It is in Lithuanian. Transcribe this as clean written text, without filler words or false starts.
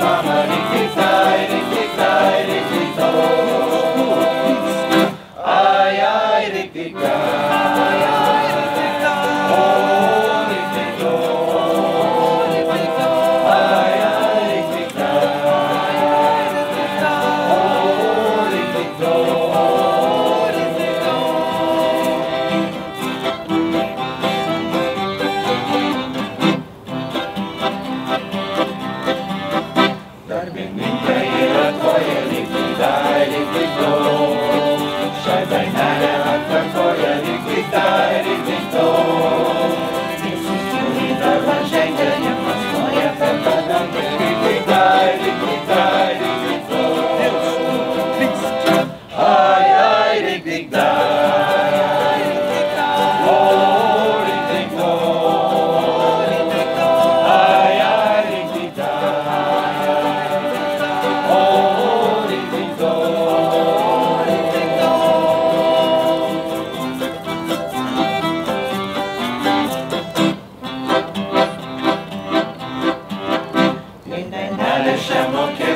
mama, riktig do. Ai, ai, riktig da. Oh, riktig do. Ai, ai, riktig da. Oh, riktig do. Darbininkai yra tvoje, riktig dai, riktig do. Šią dainelę atkartoja, riktig dai, riktig do. Visus turi darbą žengia, nepastoja per padangą, riktig dai, riktig do. Ai, ai, riktig dai. Oh, riktig do. Ai, ai, riktig dai. Oh, riktig do. Dainelę šią mokė